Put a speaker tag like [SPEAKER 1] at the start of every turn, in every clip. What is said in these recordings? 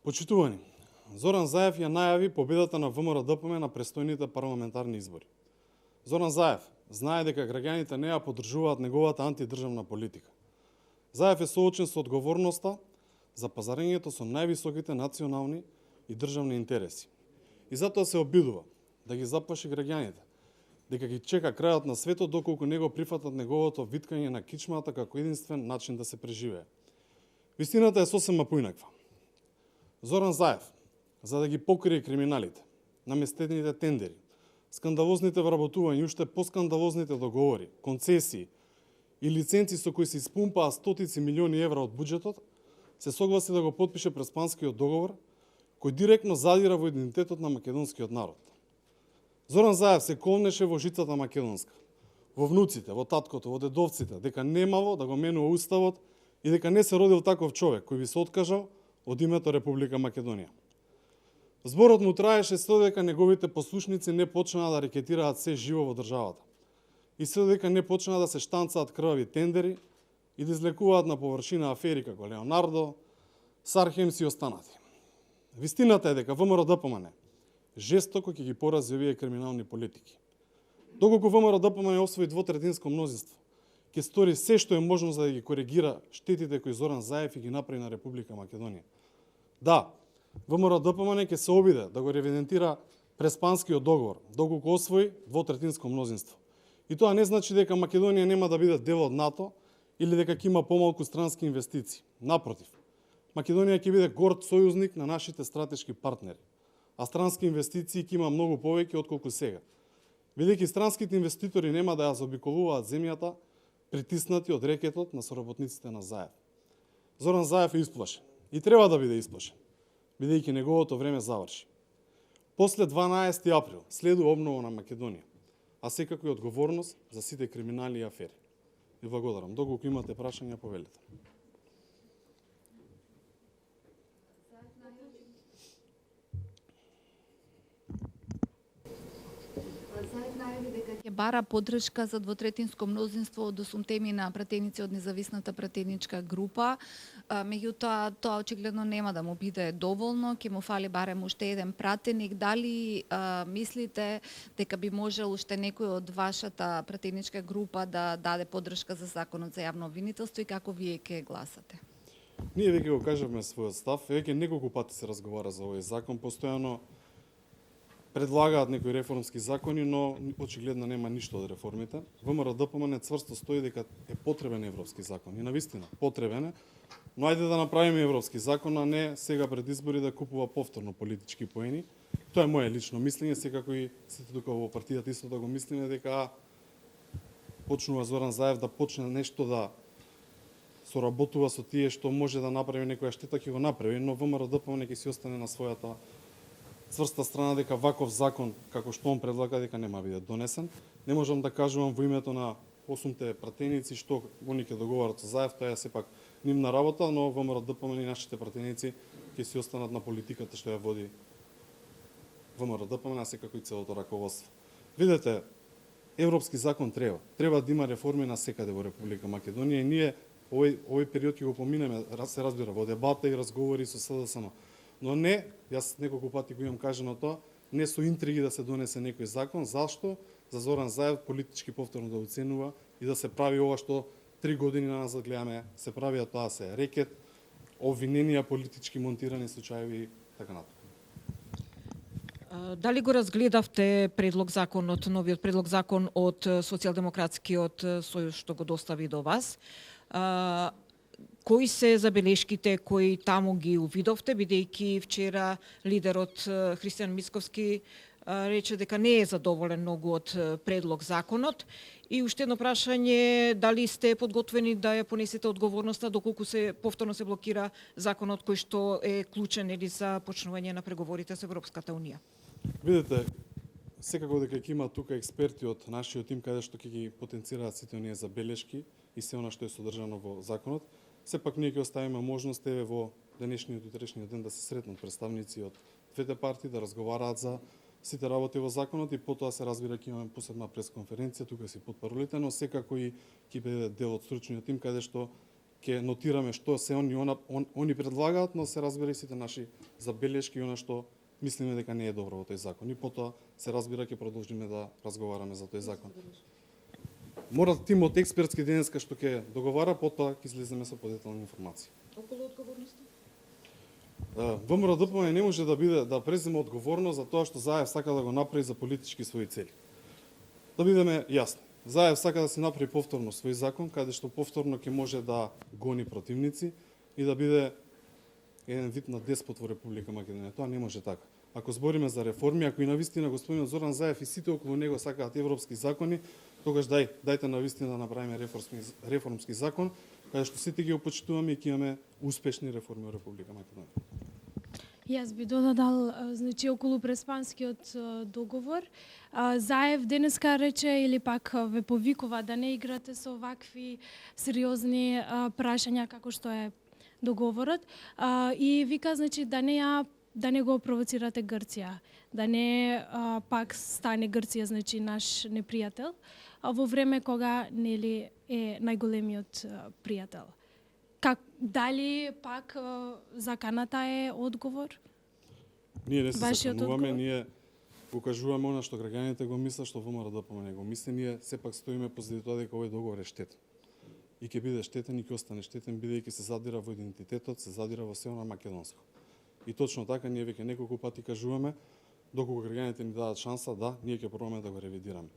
[SPEAKER 1] Почитувани, Зоран Заев ја најави победата на ВМРО-ДПМ на престојните парламентарни избори. Зоран Заев знае дека граѓаните не ја поддржуваат неговата антидржавна политика. Заев е соочен со одговорноста за пазарењето со највисоките национални и државни интереси. И затоа се обидува да ги заплаши граѓаните, дека ги чека крајот на светот доколку не го прифатат неговото виткање на кичмата како единствен начин да се преживее. Вистината е сосема поинаква. Зоран Заев, за да ги покрие криминалите, наместените тендери, скандалозните вработувања и уште поскандалозните договори, концесии и лиценци со кои се испумпаа стотици милиони евра од буџетот, се согласи да го потпише Преспанскиот договор, кој директно задира во идентитетот на македонскиот народ. Зоран Заев се колнеше во жицата македонска, во внуците, во таткото, во дедовците, дека немало да го менува уставот и дека не се родил таков човек кој би се откажал од името Република Македонија. Зборот му траеше се додека неговите послушници не почнаа да рекетираат се живо во државата и се додека не почнаа да се штанцаат крвави тендери и да излекуваат на површина афери како Леонардо, Сархемс и останати. Вистината е дека ВМРО-ДПМН жестоко ќе ги порази овие криминални политики. Доколку ВМРО-ДПМН освои двотретинско мнозинство, ќе стори се што е можно за да ги коригира штетите кои Зоран Заев и ги направи на Република Македонија. Да, ВМРО-ДПМН ќе се обиде да го ревидентира Преспанскиот договор, доколку освои двотретинско мнозинство. И тоа не значи дека Македонија нема да биде дел од НАТО или дека ќе има помалку странски инвестиции. Напротив, Македонија ќе биде горд сојузник на нашите стратешки партнери, а странски инвестиции ќе има многу повеќе отколку сега. Бидејќи странските инвеститори нема да ја заобиколуваат земјата, притиснати од рекетот на соработниците на Заев. Зоран Заев е исплашен и треба да биде исплашен, бидејќи неговото време заврши. После 12 април следува обнова на Македонија, а секако и одговорност за сите криминали и афери. Ви благодарам. Доколку имате прашања, повелете.
[SPEAKER 2] Заев најави дека ќе бара поддршка за двотретинско мнозинство од 8 на пратеници од независната пратеничка група. Меѓутоа, тоа очигледно нема да му биде доволно, ќе му фали барем уште еден пратеник. Дали мислите дека би можел уште некој од вашата пратеничка група да даде поддршка за законот за јавно обвинителство и како вие ќе гласате?
[SPEAKER 1] Ние веќе го кажавме својот став, веќе неколку пати се разговара за овој закон, постојано предлагаат некои реформски закони, но очигледно нема ништо од реформите. ВМРО-ДПМН цврсто стои дека е потребен европски закон. И навистина, потребен е, но ајде да направиме европски закон, а не сега пред избори да купува повторно политички поени. Тоа е моје лично мислење, секако и сите тука во партијата исто да го мислиме дека почнува Зоран Заев да почне нешто да соработува со тие што може да направи некоја штета, ќе го направи, но ВМРО-ДПМН ќе си остане на својата цврста страна дека ваков закон, како што он предлага, дека нема биде донесен. Не можам да кажувам во името на 8 пратеници што они ќе договарат со Заев, тоа е сепак нивна работа, но ВМРО-ДПМН и нашите пратеници ќе си останат на политиката што ја води ВМРО-ДПМН, а секако и целото раководство. Видете, европски закон треба. Треба да има реформи на секаде во Република Македонија и ние овој период ќе го поминеме, се разбира, во дебата и разговори со СДСМ. Но не, јас неколку пати го имам кажано тоа, не со интриги да се донесе некој закон. Зашто? За Зоран Заев политички повторно да оценува и да се прави ова што 3 години на назад гледаме се прави, а тоа се рекет, обвиненија, политички монтирани случаи и така натаму.
[SPEAKER 3] Дали го разгледавте новиот предлог закон од Социјалдемократскиот сојуз што го достави до вас? Кои се забелешките кои таму ги увидовте, бидејќи вчера лидерот Христијан Мицковски рече дека не е задоволен многу од предлог законот? И уште едно прашање, дали сте подготвени да ја понесете одговорноста доколку повторно се блокира законот кој што е клучен или за почнување на преговорите со Европската унија?
[SPEAKER 1] Видете, секако дека ќе има тука експерти од нашиот тим каде што ќе ги потенцираат сите оние забелешки и се она што е содржано во законот, сепак ние ќе оставиме можност еве во денешниот и утрешниот ден да се сретнат представници од двете партии да разговараат за сите работи во законот и потоа се разбира ќе имаме посебна пресконференција, тука си потпаролите, но секако и ќе биде дел од стручниот тим каде што ќе нотираме што се они предлагаат, но се разбира и сите наши забелешки и она што мислиме дека не е добро во тој закон. И потоа се разбира ќе продолжиме да разговараме за тој закон. Мора тимот експертски денеска што ќе договара, потоа ќе излеземе со подетални информации.
[SPEAKER 3] Околу одговорноста?
[SPEAKER 1] ВМРО ДПМН не може да преземе одговорност за тоа што Заев сака да го направи за политички своји цели. Да бидеме јасни. Заев сака да се направи повторно свој закон, каде што повторно ќе може да гони противници и да биде еден вид на деспот во Република Македонија. Тоа не може така. Ако збориме за реформи, ако и навистина господинот Зоран Заев и сите околу него сакаат европски закони, тогаш дајте навистина да направиме реформски закон, каде што сите ги опочитуваме и ќе имаме успешни реформи во Република Македонија.
[SPEAKER 4] Јас би додадал, значи, околу преспанскиот договор. Заев денеска рече или пак ве повикува да не играте со вакви сериозни прашања како што е договорот и вика, значи, да не го провоцирате Грција, да не пак стане Грција, значи, наш непријател, во време кога нели е најголемиот пријател. Дали пак заканата е одговор?
[SPEAKER 1] Ние не се
[SPEAKER 4] Вашиот
[SPEAKER 1] закануваме,
[SPEAKER 4] одговор?
[SPEAKER 1] ние го кажуваме она што граѓаните го мислат, што ВМРО ДПМН го мисли, ние сепак стоиме позади тоа дека овој договор е штетен. И ќе биде штетен и ќе остане штетен, бидејќи се задира во идентитетот, се задира во се она македонско. И точно така ние веќе неколку пати кажуваме, доколку граѓаните ни дадат шанса, да, ние ќе пробаме да го ревидираме.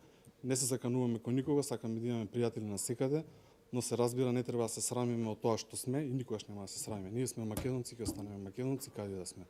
[SPEAKER 1] Не се закануваме кон никога, сакаме да имаме пријатели на секаде, но се разбира не треба да се срамиме од тоа што сме и никогаш нема да се срамиме. Ние сме македонци, ќе останеме македонци каде да сме.